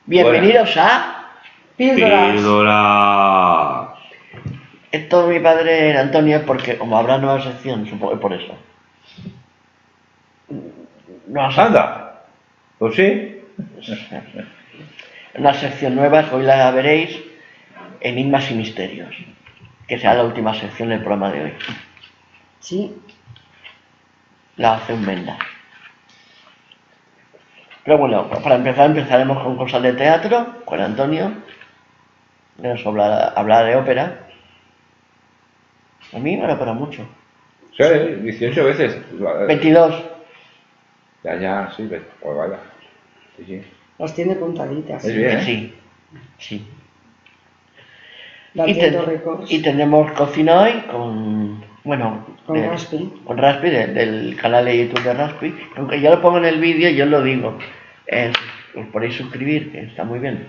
Bienvenidos a Píldora. Esto mi padre Antonio, porque como habrá nueva sección, supongo que por eso. Nueva sección. Anda, pues sí. Una sección nueva que hoy la veréis, Enigmas y Misterios, que será la última sección del programa de hoy. Sí. La hace un Menda. Pero bueno, para empezar empezaremos con cosas de teatro, con Antonio, que nos hablará de ópera. A mí me ópera mucho. Sí, 18 veces. 22. Ya, sí, pues vaya. Sí. Las tiene contaditas. Es bien, ¿eh? Sí. Batiendo récords. Y tenemos cocina hoy con Raspi. Con Raspi, del canal de YouTube de Raspi. Aunque yo lo pongo en el vídeo, yo lo digo. Os podéis suscribir, que está muy bien.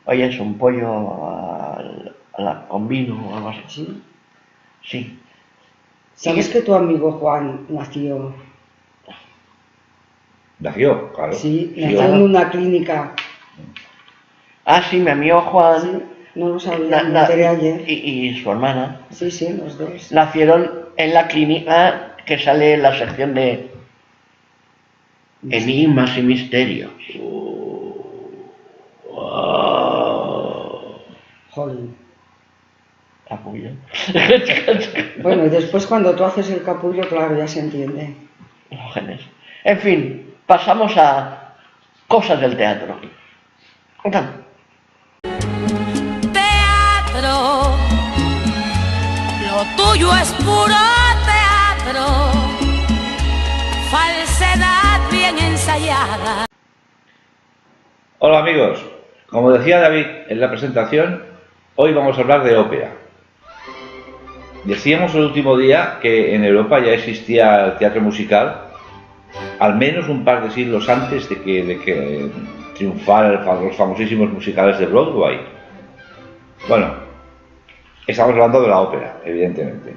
Hoy es un pollo con vino o algo así. ¿Sí? Sí. ¿Sabes que tu amigo Juan nació? Nació, claro. Sí, nació en una clínica. Ah, sí, mi amigo Juan. Sí, no lo sabía, me enteré ayer. Y su hermana. Sí, los dos. Nacieron en la clínica que sale en la sección de Enigmas y Misterios. Jolín. Capullo. Bueno, y después cuando tú haces el capullo, claro, ya se entiende. Genes. En fin, pasamos a cosas del teatro. Teatro, lo tuyo es puro teatro, falsedad bien ensayada. Hola amigos, como decía David en la presentación, hoy vamos a hablar de ópera. Decíamos el último día que en Europa ya existía el teatro musical, al menos un par de siglos antes de que triunfaran los famosísimos musicales de Broadway. Bueno, estamos hablando de la ópera, evidentemente.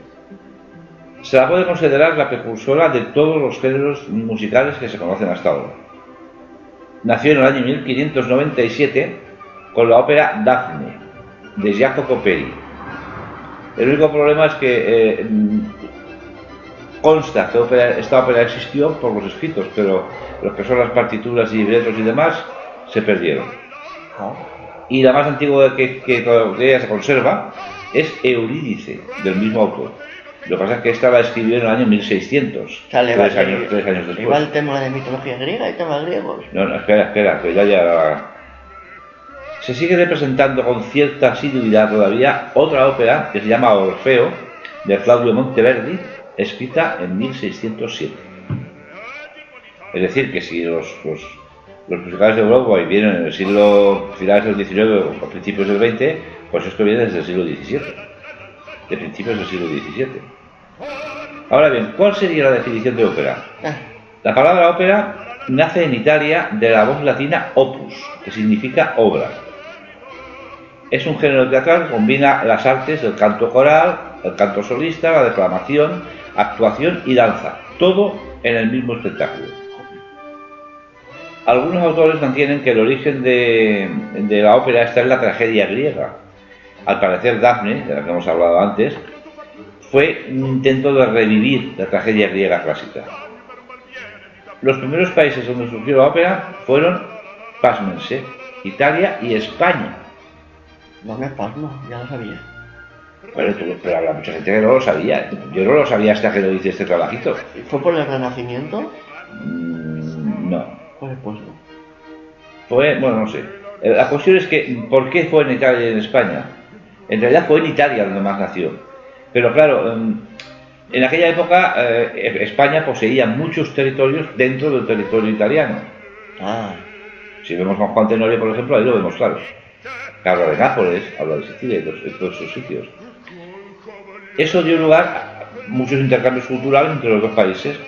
Se la puede considerar la precursora de todos los géneros musicales que se conocen hasta ahora. Nació en el año 1597 con la ópera Dafne, de Jacopo Peri. El único problema es que consta que esta ópera existió por los escritos, pero lo que son las partituras y libretos y demás se perdieron. Y la más antigua que todavía se conserva es Eurídice, del mismo autor. Lo que pasa es que esta la escribió en el año 1600, tres años después. Igual el tema de mitología griega y temas griegos. No, espera, que ya... Se sigue representando con cierta asiduidad todavía otra ópera que se llama Orfeo, de Claudio Monteverdi, escrita en 1607. Es decir, que si los musicales de Broadway vienen en el siglo finales del XIX o principios del XX, pues esto viene desde el siglo XVII, de principios del siglo XVII. Ahora bien, ¿cuál sería la definición de ópera? La palabra ópera nace en Italia de la voz latina opus, que significa obra. Es un género teatral que combina las artes del canto coral, el canto solista, la declamación, actuación y danza, todo en el mismo espectáculo. Algunos autores mantienen que el origen de la ópera está en la tragedia griega. Al parecer Dafne, de la que hemos hablado antes, fue un intento de revivir la tragedia griega clásica. Los primeros países donde surgió la ópera fueron, pásmense, Italia y España. No me pasmo, ya lo sabía. Pero habrá mucha gente que no lo sabía. Yo no lo sabía hasta que lo hice este trabajito. ¿Fue por el Renacimiento? No. Pues no. Bueno, no sé. La cuestión es que, ¿por qué fue en Italia y en España? En realidad fue en Italia donde más nació. Pero claro, en aquella época España poseía muchos territorios dentro del territorio italiano. Si vemos a Juan Tenorio, por ejemplo, ahí lo vemos claro. Habla de Nápoles, habla de Sicilia y todos esos sitios. Eso dio lugar a muchos intercambios culturales entre los dos países.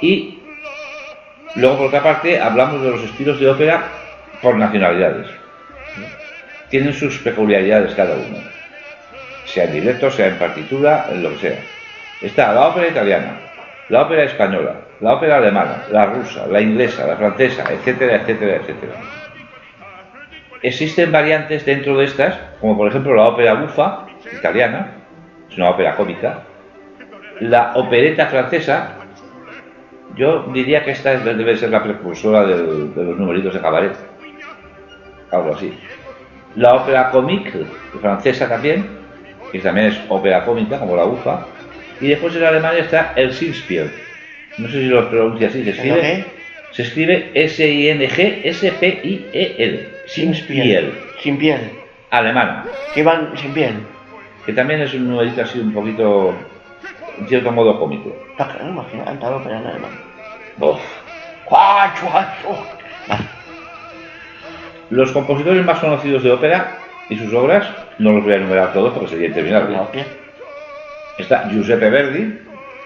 Y luego, por otra parte, hablamos de los estilos de ópera por nacionalidades. Tienen sus peculiaridades cada uno, sea en libreto, sea en partitura, en lo que sea. Está la ópera italiana, la ópera española, la ópera alemana, la rusa, la inglesa, la francesa, etcétera, etcétera, etcétera. Existen variantes dentro de estas, como por ejemplo la ópera bufa, italiana, es una ópera cómica, la opereta francesa, yo diría que esta debe ser la precursora de los numeritos de cabaret, algo así. La ópera comique, francesa también, que también es ópera cómica, como la bufa, y después en Alemania está el Singspiel. No sé si lo pronuncia así, se escribe S-I-N-G-S-P-I-E-L. Singspiel. Sin piel. Alemán. Que van sin piel. Que también es un numerito así un poquito, en cierto modo cómico. Imagina, cantar ópera en alemán. Uf. Los compositores más conocidos de ópera y sus obras, no los voy a enumerar todos porque sería interminable. Está Giuseppe Verdi,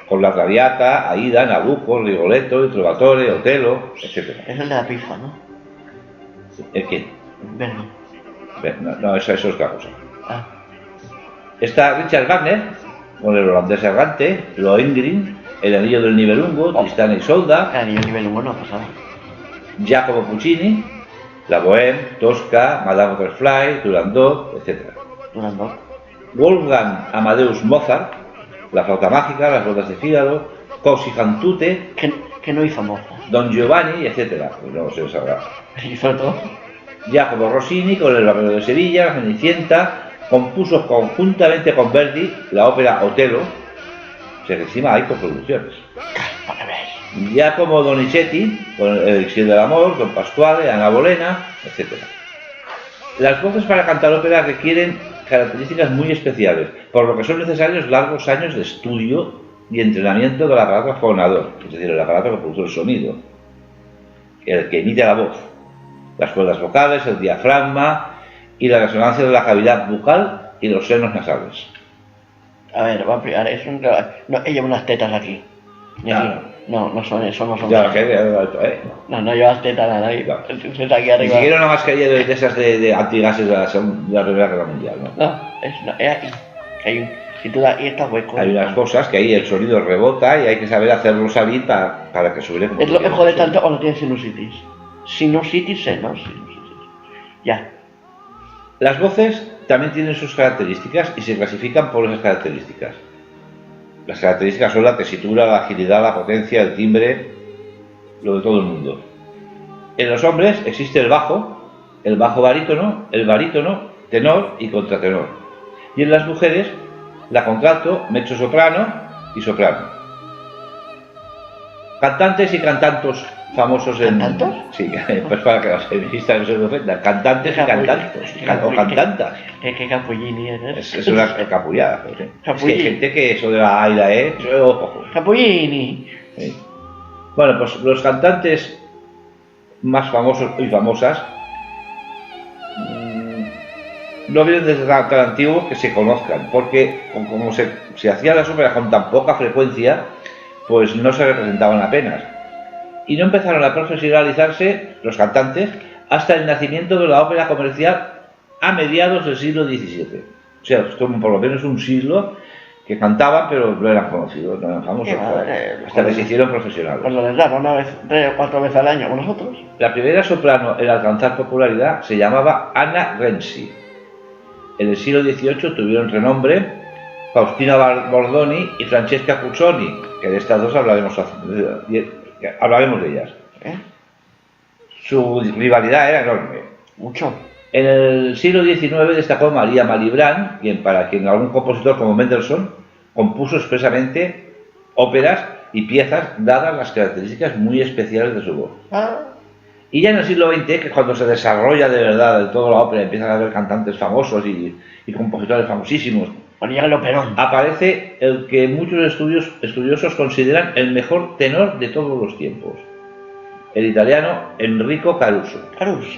con la Traviata, Aida, Nabucco, Rigoletto, El Trovatore, Otello, etc. Es el de la pizza, ¿no? ¿El qué? Verdi. No, eso es otra cosa. Ah. Está Richard Wagner, con el holandés errante, Lohengrin, El Anillo del Nibelungo, Tristán y Isolda. El Anillo del Nibelungo no pasaba. Giacomo Puccini, La Bohème, Tosca, Madame Butterfly, Turandot, etc. Turandot. Wolfgang Amadeus Mozart, La Flauta Mágica, Las Bodas de Fígaro, Così fan tutte, que no hizo Mozart. Don Giovanni, etc. Pues no se sabrá. Hizo todo. Giacomo Rossini, con El Barbero de Sevilla, La Cenicienta, compuso conjuntamente con Verdi la ópera Otello. O sea que encima hay coproducciones. Para ver. Giacomo Donizetti, con El Elixir del Amor, Don Pasquale, Ana Bolena, etc. Las voces para cantar ópera requieren características muy especiales, por lo que son necesarios largos años de estudio y entrenamiento del aparato fonador, es decir, el aparato que produce el sonido, el que emite la voz, las cuerdas vocales, el diafragma y la resonancia de la cavidad bucal y los senos nasales. A ver, va a ampliar, es un... No, ella lleva unas tetas aquí. No son eso, no son... Ya, No llevas tetas nada ahí. Claro. Está aquí Ni arriba. siquiera una mascarilla de esas de antigases de la Primera Guerra Mundial, ¿no? Es aquí. Si tú das... Y está hueco. Hay unas cosas que ahí el sonido rebota y hay que saber hacerlo salir para que suene como... Es lo mejor de tanto cuando tienes sinusitis. Sinusitis, sinusitis. Ya. Las voces también tienen sus características y se clasifican por esas características. Las características son la tesitura, la agilidad, la potencia, el timbre, lo de todo el mundo. En los hombres existe el bajo barítono, el barítono, tenor y contratenor. Y en las mujeres, la contralto, mezzosoprano y soprano. Cantantes y cantantos famosos en... ¿Cantantos? Sí, pues para que los feministas no se me ofendan. Cantantes y cantantos. O cantantas. ¿Qué capullini eres? Es una capullada. ¿Sí? Capullini. Es que hay gente que eso de la A y la E, ojo. Capullini. Sí. Bueno, pues los cantantes más famosos y famosas no vienen desde tan antiguos que se conozcan, porque como se hacían las óperas con tan poca frecuencia, pues no se representaban apenas. Y no empezaron a profesionalizarse los cantantes hasta el nacimiento de la ópera comercial a mediados del siglo XVII. O sea, como por lo menos un siglo que cantaban, pero no eran conocidos, no eran famosos, hasta que se hicieron profesionales. Pues lo les daba una vez, 3 o 4 veces al año con nosotros. La primera soprano en alcanzar popularidad se llamaba Anna Renzi. En el siglo XVIII tuvieron renombre Faustina Bordoni y Francesca Pucconi, que de estas dos hablaremos de ellas. Su rivalidad era enorme. Mucho. En el siglo XIX destacó María Malibran, para quien algún compositor como Mendelssohn compuso expresamente óperas y piezas dadas las características muy especiales de su voz. Y ya en el siglo XX, que es cuando se desarrolla de verdad de toda la ópera, empiezan a haber cantantes famosos y compositores famosísimos, aparece el que muchos estudiosos consideran el mejor tenor de todos los tiempos, el italiano Enrico Caruso.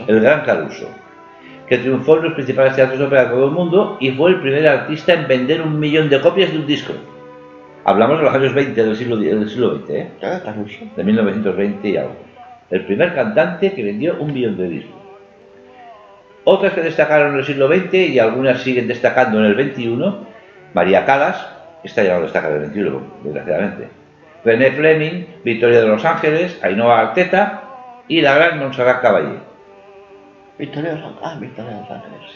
El gran Caruso, que triunfó en los principales teatros de ópera de todo el mundo y fue el primer artista en vender 1 millón de copias de un disco. Hablamos de los años 20 del siglo XX, de 1920 y algo. El primer cantante que vendió 1 millón de discos. Otras que destacaron en el siglo XX y algunas siguen destacando en el XXI, María Callas, esta ya no destaca en el XXI, desgraciadamente. René Fleming, Victoria de Los Ángeles, Ainhoa Arteta y la gran Montserrat Caballé. Victoria de Los Ángeles.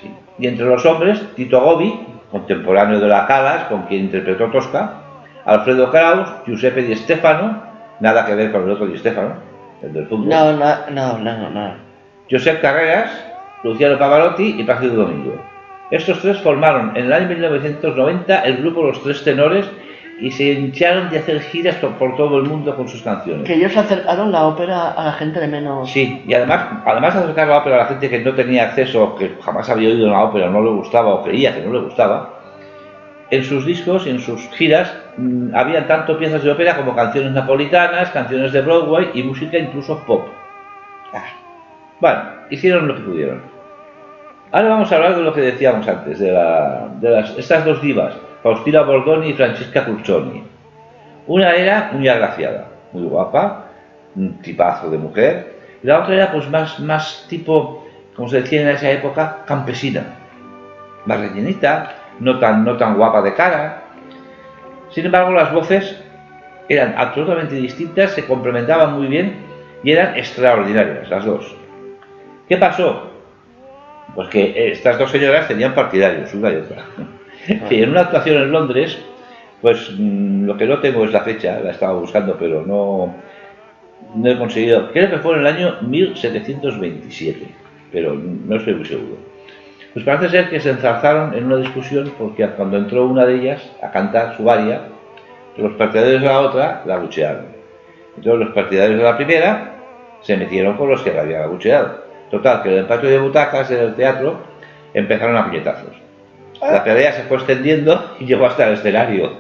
Sí. Y entre los hombres, Tito Gobi, contemporáneo de la Calas, con quien interpretó Tosca, Alfredo Kraus, Giuseppe Di Stefano, nada que ver con el otro Di Stefano, el del fútbol. No. Josep Carreras, Luciano Pavarotti y Plácido Domingo. Estos tres formaron en el año 1990 el grupo Los Tres Tenores y se hincharon de hacer giras por todo el mundo con sus canciones. Que ellos acercaron la ópera a la gente de menos... Sí, y además de acercar la ópera a la gente que no tenía acceso, que jamás había oído una ópera, no le gustaba o creía que no le gustaba, en sus discos y en sus giras había tanto piezas de ópera como canciones napolitanas, canciones de Broadway y música incluso pop. Bueno, hicieron lo que pudieron. Ahora vamos a hablar de lo que decíamos antes, de estas dos divas, Faustina Bordoni y Francesca Cuccioni. Una era muy agraciada, muy guapa, un tipazo de mujer, y la otra era pues más tipo, como se decía en esa época, campesina, más rellenita, no tan guapa de cara. Sin embargo, las voces eran absolutamente distintas, se complementaban muy bien y eran extraordinarias las dos. ¿Qué pasó? Pues que estas dos señoras tenían partidarios, una y otra. Y en una actuación en Londres, pues lo que no tengo es la fecha, la estaba buscando, pero no he conseguido. Creo que fue en el año 1727, pero no estoy muy seguro. Pues parece ser que se enzarzaron en una discusión porque cuando entró una de ellas a cantar su aria, los partidarios de la otra la abuchearon. Entonces los partidarios de la primera se metieron con los que la habían abucheado. Total, que en el patio de butacas del teatro empezaron a puñetazos. La pelea se fue extendiendo y llegó hasta el escenario,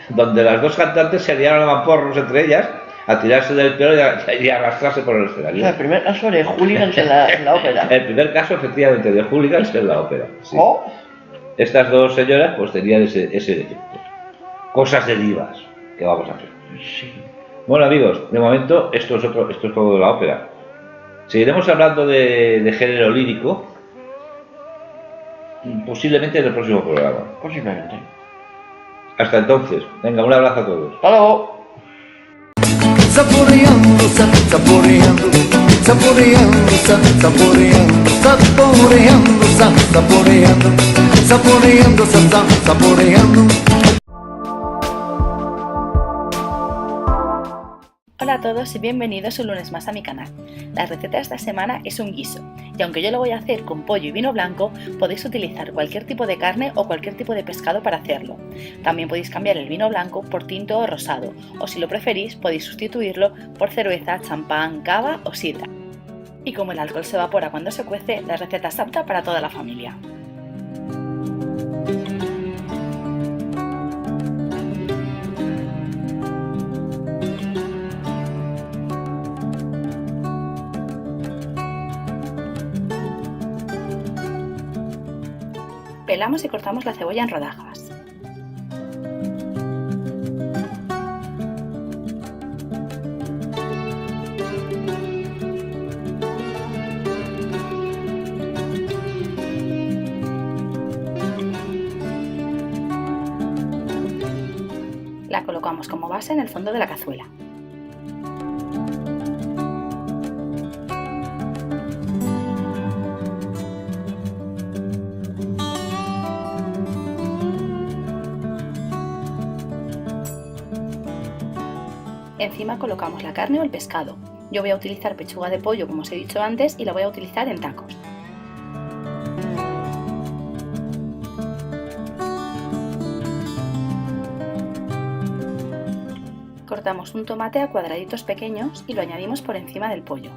donde las dos cantantes se liaron a mamporros entre ellas, a tirarse del pelo y a arrastrarse por el escenario. O sea, el primer caso de hooligans en la ópera. El primer caso, efectivamente, de hooligans en la ópera. Sí. Oh. Estas dos señoras pues tenían ese defecto. Cosas de divas que vamos a hacer. Sí. Bueno, amigos, de momento esto es todo de la ópera. Seguiremos hablando de género lírico, posiblemente en el próximo programa. Posiblemente. Hasta entonces, venga, un abrazo a todos. Hasta luego. Saboreando, saboreando, saboreando, saboreando, saboreando, saboreando, saboreando, saboreando. Hola a todos y bienvenidos un lunes más a mi canal. La receta de esta semana es un guiso, y aunque yo lo voy a hacer con pollo y vino blanco, podéis utilizar cualquier tipo de carne o cualquier tipo de pescado para hacerlo. También podéis cambiar el vino blanco por tinto o rosado, o si lo preferís podéis sustituirlo por cerveza, champán, cava o sidra. Y como el alcohol se evapora cuando se cuece, la receta es apta para toda la familia. Pelamos y cortamos la cebolla en rodajas. La colocamos como base en el fondo de la cazuela. Encima colocamos la carne o el pescado. Yo voy a utilizar pechuga de pollo, como os he dicho antes, y la voy a utilizar en tacos. Cortamos un tomate a cuadraditos pequeños y lo añadimos por encima del pollo.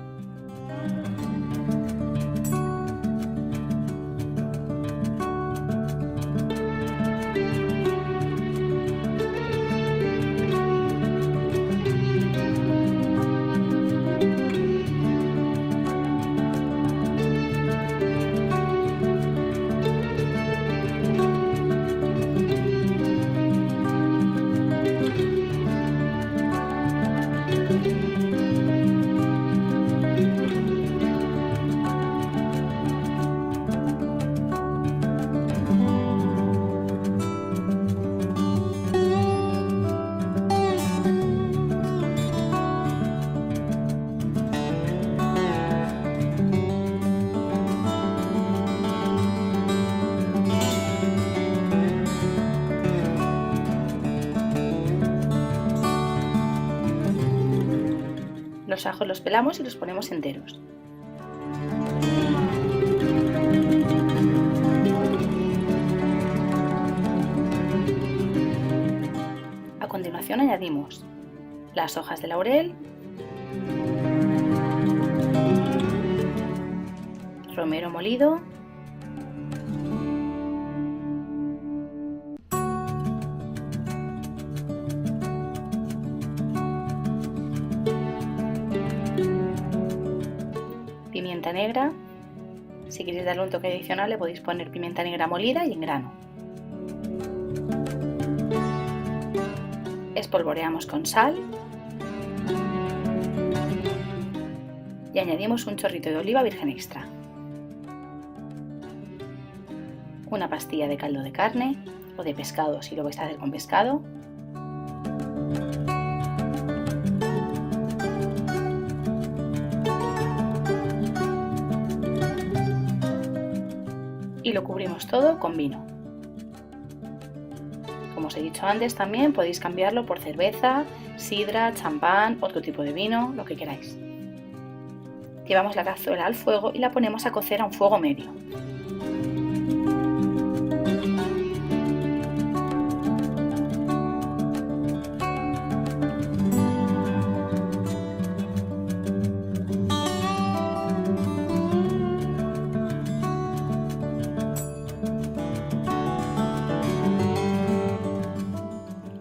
Los ajos los pelamos y los ponemos enteros. A continuación añadimos las hojas de laurel, romero molido, pimienta negra. Si queréis darle un toque adicional le podéis poner pimienta negra molida y en grano. Espolvoreamos con sal y añadimos un chorrito de oliva virgen extra, una pastilla de caldo de carne o de pescado si lo vais a hacer con pescado, y lo cubrimos todo con vino. Como os he dicho antes, también podéis cambiarlo por cerveza, sidra, champán, otro tipo de vino, lo que queráis. Llevamos la cazuela al fuego y la ponemos a cocer a un fuego medio.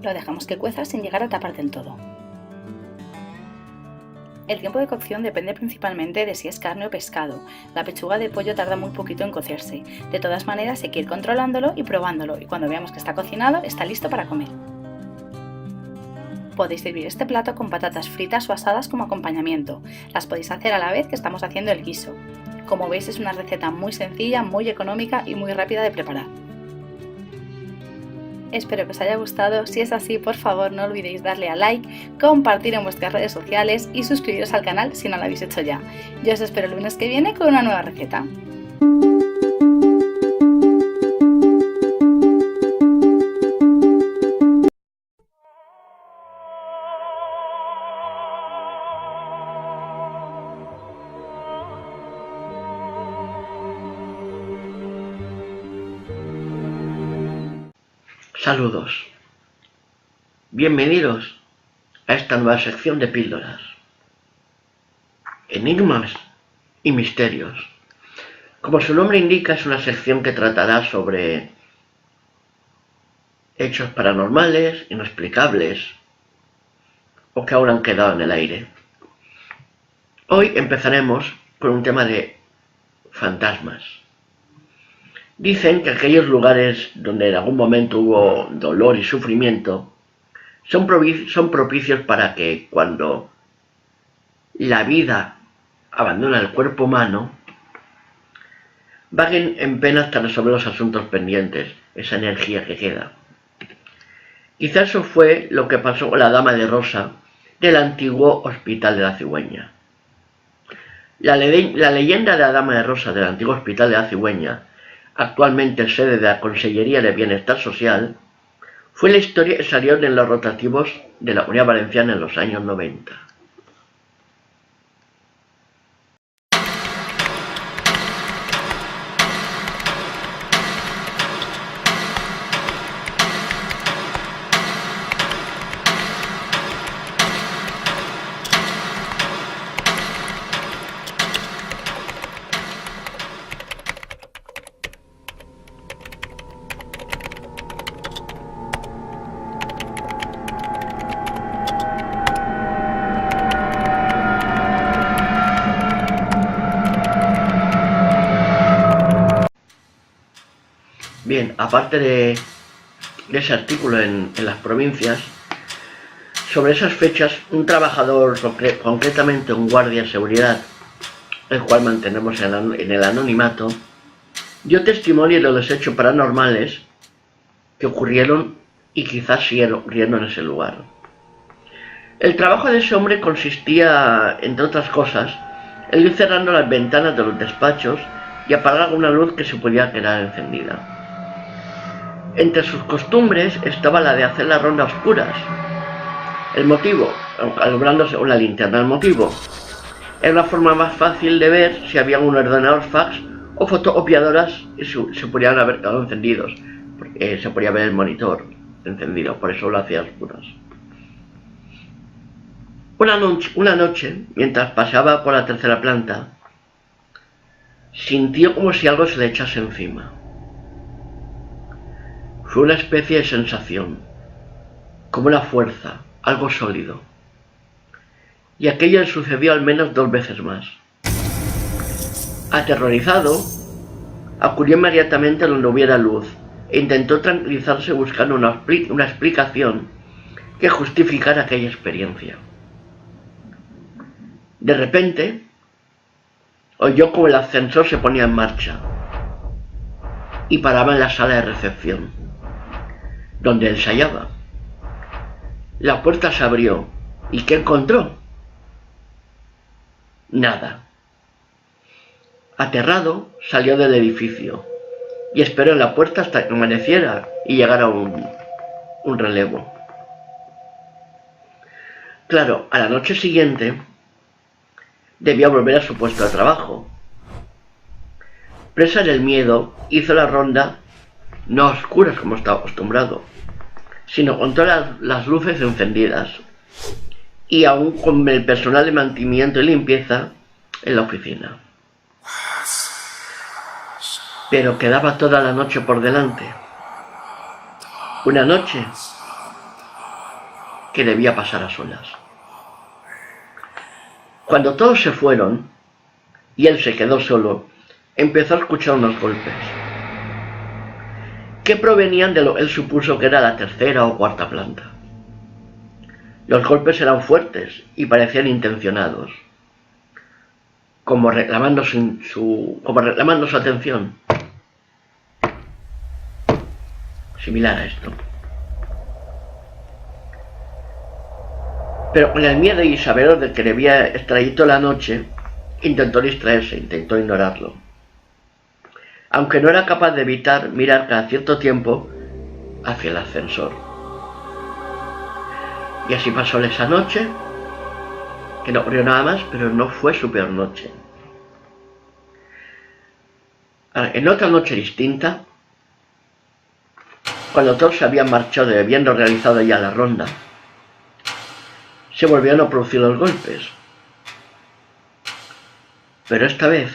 Lo dejamos que cueza sin llegar a tapar del todo. El tiempo de cocción depende principalmente de si es carne o pescado. La pechuga de pollo tarda muy poquito en cocerse. De todas maneras hay que ir controlándolo y probándolo, y cuando veamos que está cocinado está listo para comer. Podéis servir este plato con patatas fritas o asadas como acompañamiento. Las podéis hacer a la vez que estamos haciendo el guiso. Como veis es una receta muy sencilla, muy económica y muy rápida de preparar. Espero que os haya gustado. Si es así, por favor no olvidéis darle a like, compartir en vuestras redes sociales y suscribiros al canal si no lo habéis hecho ya. Yo os espero el lunes que viene con una nueva receta. Saludos. Bienvenidos a esta nueva sección de píldoras. Enigmas y misterios. Como su nombre indica, es una sección que tratará sobre hechos paranormales, inexplicables o que aún han quedado en el aire. Hoy empezaremos con un tema de fantasmas. Dicen que aquellos lugares donde en algún momento hubo dolor y sufrimiento son propicios para que cuando la vida abandona el cuerpo humano, vaguen en pena hasta resolver los asuntos pendientes, esa energía que queda. Quizás eso fue lo que pasó con la Dama de Rosa del antiguo Hospital de la Cigüeña. La leyenda de la Dama de Rosa del antiguo Hospital de la Cigüeña, actualmente sede de la Consellería de Bienestar Social, fue la historia que salió en los rotativos de la Comunidad Valenciana en los años 90. Bien, aparte de ese artículo en las provincias, sobre esas fechas, un trabajador, concretamente un guardia de seguridad, el cual mantenemos en el anonimato, dio testimonio de los hechos paranormales que ocurrieron y quizás siguen ocurriendo en ese lugar. El trabajo de ese hombre consistía, entre otras cosas, en ir cerrando las ventanas de los despachos y apagar alguna luz que se podía quedar encendida. Entre sus costumbres estaba la de hacer la ronda a oscuras, El motivo, alumbrándose una linterna, el motivo era una forma más fácil de ver si había un ordenador fax o fotocopiadoras y se podían haber quedado encendidos, porque se podía ver el monitor encendido, por eso lo hacía a oscuras. Una noche, mientras paseaba por la tercera planta, sintió como si algo se le echase encima. Fue una especie de sensación, como una fuerza, algo sólido. Y aquello le sucedió al menos 2 veces más. Aterrorizado, acudió inmediatamente donde hubiera luz e intentó tranquilizarse buscando una explicación que justificara aquella experiencia. De repente, oyó como el ascensor se ponía en marcha y paraba en la sala de recepción, donde él se hallaba. La puerta se abrió, ¿y qué encontró? Nada. Aterrado, salió del edificio y esperó en la puerta hasta que amaneciera y llegara un relevo. Claro, a la noche siguiente debía volver a su puesto de trabajo. Presa del miedo, hizo la ronda, no a oscuras como estaba acostumbrado, sino con todas las luces encendidas y aún con el personal de mantenimiento y limpieza en la oficina. Pero quedaba toda la noche por delante. Una noche que debía pasar a solas. Cuando todos se fueron y él se quedó solo, empezó a escuchar unos golpes que provenían de lo que él supuso que era la tercera o cuarta planta. Los golpes eran fuertes y parecían intencionados, como reclamando su atención. Similar a esto. Pero con el miedo y saber de que debía estar allí toda la noche, intentó distraerse, intentó ignorarlo. Aunque no era capaz de evitar mirar cada cierto tiempo hacia el ascensor. Y así pasó esa noche, que no ocurrió nada más, pero no fue su peor noche. En otra noche distinta, cuando todos se habían marchado y habiendo realizado ya la ronda, se volvieron a producir los golpes. Pero esta vez,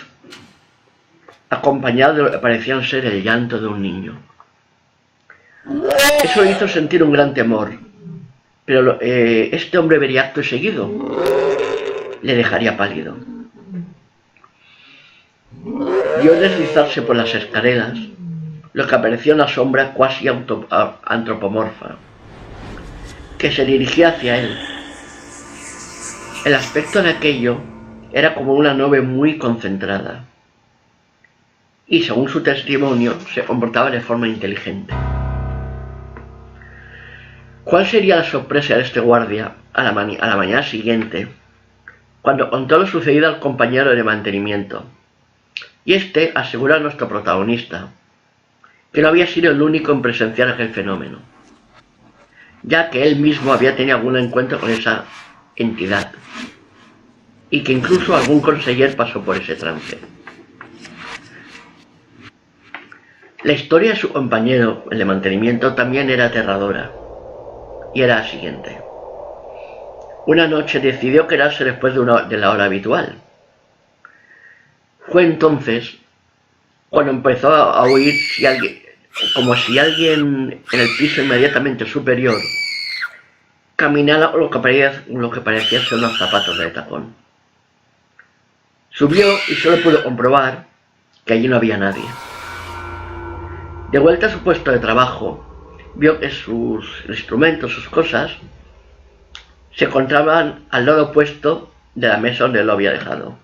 acompañado de lo que parecían ser el llanto de un niño. Eso le hizo sentir un gran temor, pero este hombre vería acto seguido, le dejaría pálido. Vio deslizarse por las escaleras lo que apareció una sombra cuasi antropomorfa, que se dirigía hacia él. El aspecto de aquello era como una nube muy concentrada, y según su testimonio, se comportaba de forma inteligente. ¿Cuál sería la sorpresa de este guardia a la mañana siguiente, cuando contó lo sucedido al compañero de mantenimiento? Y este aseguró a nuestro protagonista que no había sido el único en presenciar aquel fenómeno, ya que él mismo había tenido algún encuentro con esa entidad, y que incluso algún conseller pasó por ese trance. La historia de su compañero, el de mantenimiento, también era aterradora, y era la siguiente. Una noche decidió quedarse después de la hora habitual. Fue entonces cuando empezó a oír como si alguien en el piso inmediatamente superior caminara lo que parecía ser unos zapatos de tacón. Subió y solo pudo comprobar que allí no había nadie. De vuelta a su puesto de trabajo, vio que sus instrumentos, sus cosas, se encontraban al lado opuesto de la mesa donde lo había dejado.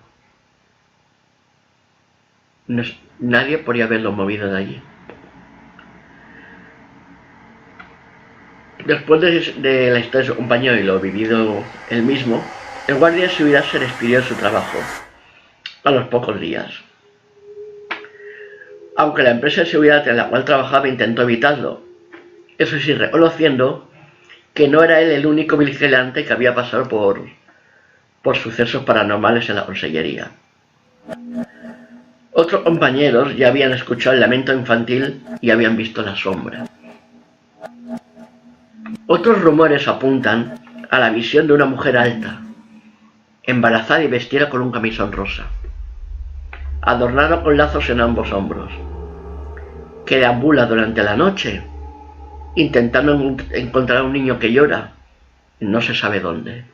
Nadie podía haberlo movido de allí. Después de la historia de su compañero y lo vivido él mismo, el guardia de seguridad se despidió de su trabajo a los pocos días. Aunque la empresa de seguridad en la cual trabajaba intentó evitarlo, eso sí, reconociendo que no era él el único vigilante que había pasado por sucesos paranormales en la consellería. Otros compañeros ya habían escuchado el lamento infantil y habían visto la sombra. Otros rumores apuntan a la visión de una mujer alta, embarazada y vestida con un camisón rosa, adornado con lazos en ambos hombros, que deambula durante la noche intentando encontrar a un niño que llora, no se sabe dónde.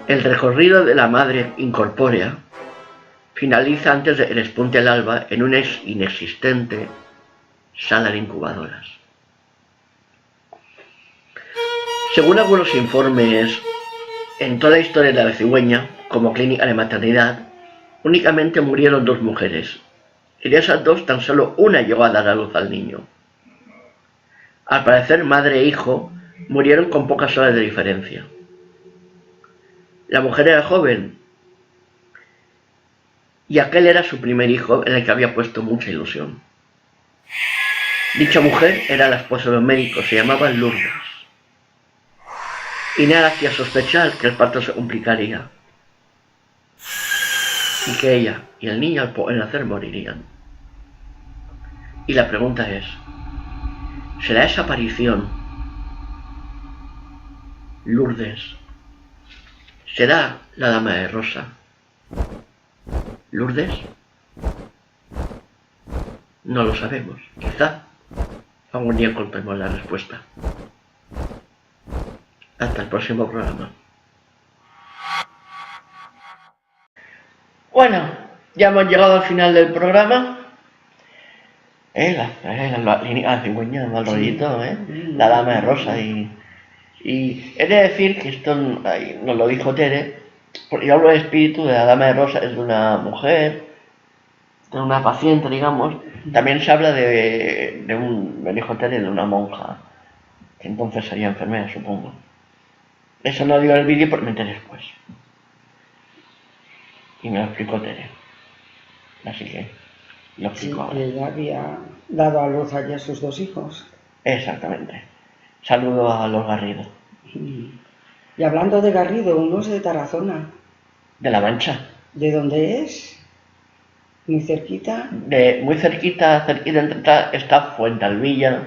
El recorrido de la madre incorpórea finaliza antes de que despunte el alba en una inexistente sala de incubadoras. Según algunos informes, en toda la historia de la cigüeña, como clínica de maternidad, únicamente murieron 2 mujeres, y de esas 2 tan solo una llegó a dar a luz al niño. Al parecer, madre e hijo murieron con pocas horas de diferencia. La mujer era joven, y aquel era su primer hijo en el que había puesto mucha ilusión. Dicha mujer era la esposa de un médico, se llamaba Lourdes, y nada hacía sospechar que el parto se complicaría, y que ella y el niño al nacer morirían. Y la pregunta es, ¿será esa aparición Lourdes? ¿Será la dama de rosa Lourdes? No lo sabemos, quizá algún día encontremos la respuesta. Hasta el próximo programa. Bueno, ya hemos llegado al final del programa. La línea cigüeña, mal rollito, la dama de rosa y he de decir que esto nos lo dijo Tere, porque yo hablo del espíritu de la dama de rosa, es de una mujer, de una paciente, digamos. También se habla me dijo Tere, de una monja, que entonces sería enfermera, supongo. Eso no lo digo en el vídeo porque me enteré después. Y me lo explicó Tere. Así que lo explico ahora. Ella había dado a luz allí a sus 2 hijos. Exactamente. Saludo a los Garrido. Y hablando de Garrido, uno es de Tarazona. De La Mancha. ¿De dónde es? Muy cerquita. Muy cerquita está Fuentalvilla.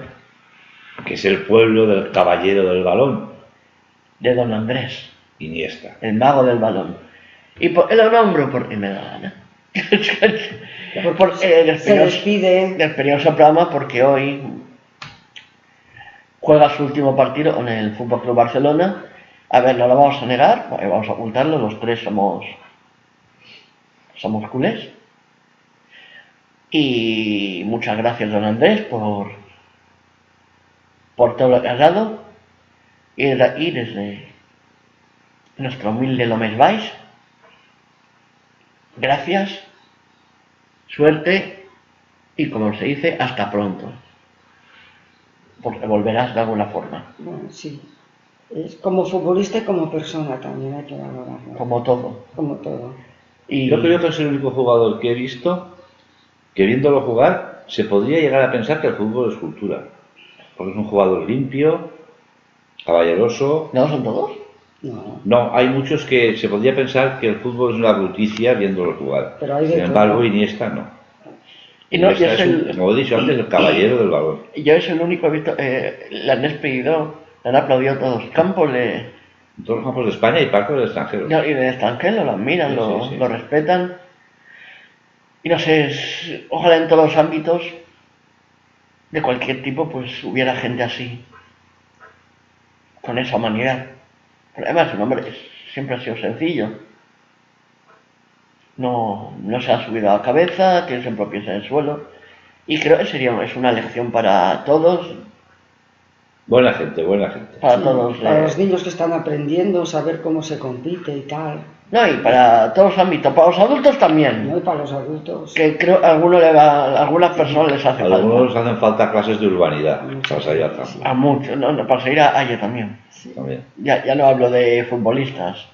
Que es el pueblo del caballero del balón. De Don Andrés. Iniesta. El mago del balón. Y lo nombro porque me da gana. Se despide. Despedimos el programa porque hoy juega su último partido con el Fútbol Club Barcelona. A ver, no lo vamos a negar, vamos a ocultarlo, los 3 somos culés. Y muchas gracias, Don Andrés, por todo lo que has dado. Y desde nuestro humilde Lomes Vais, gracias, suerte y, como se dice, hasta pronto. Porque volverás de alguna forma. Bueno, sí. Es como futbolista y como persona también hay que valorarlo. Como todo. Como todo. Y Yo creo que es el único jugador que he visto que, viéndolo jugar, se podría llegar a pensar que el fútbol es cultura. Porque es un jugador limpio, caballeroso. ¿No son todos? No. No, hay muchos que se podría pensar que el fútbol es una bruticia viéndolo jugar. Pero hay de Sin embargo, todo. Iniesta no. Y no, Iniesta es como he dicho antes, el caballero del balón. Yo es el único que he visto, le han despedido, le han aplaudido todos. Campos En todos los campos de España y parte del extranjero. y del extranjero lo admiran, Sí. lo respetan. Y no sé, ojalá en todos los ámbitos de cualquier tipo pues hubiera gente así, con esa humanidad. Pero además un hombre siempre ha sido sencillo. No se ha subido a la cabeza, tiene siempre pies en el suelo. Y creo que es una lección para todos. Buena gente, buena gente. Para Sí, todos. para los niños que están aprendiendo, saber cómo se compite y tal. No, y para todos los ámbitos, para los adultos también. ¿No? Y para los adultos. Que creo que a algunas personas les hace A algunos falta. hacen falta clases de urbanidad para salir al campo. A muchos, no, para seguir a yo también. También. Ya no hablo de futbolistas.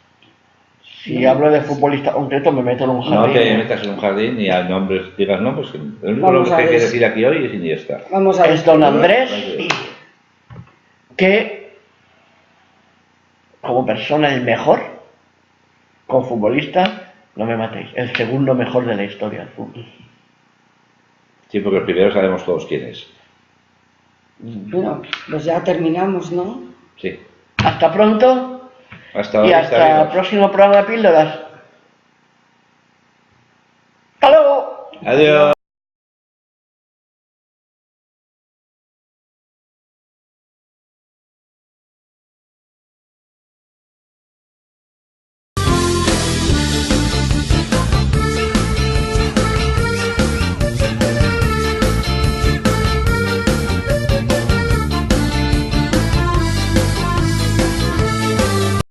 Si hablo de futbolista concreto me meto en un No jardín. te metas en un jardín y a nombres, digas nombres. Que el único Vamos nombre a que hay que ver. decir aquí hoy es Iniesta. Vamos a Es Don despedir. Andrés y que como persona el mejor, como futbolista, no me matéis, el segundo mejor de la historia del fútbol. Sí, porque el primero sabemos todos quién es. Bueno, pues ya terminamos, ¿no? Sí. Hasta pronto Hasta y ahora. hasta el próximo programa de Píldoras. ¡Hasta luego! Adiós.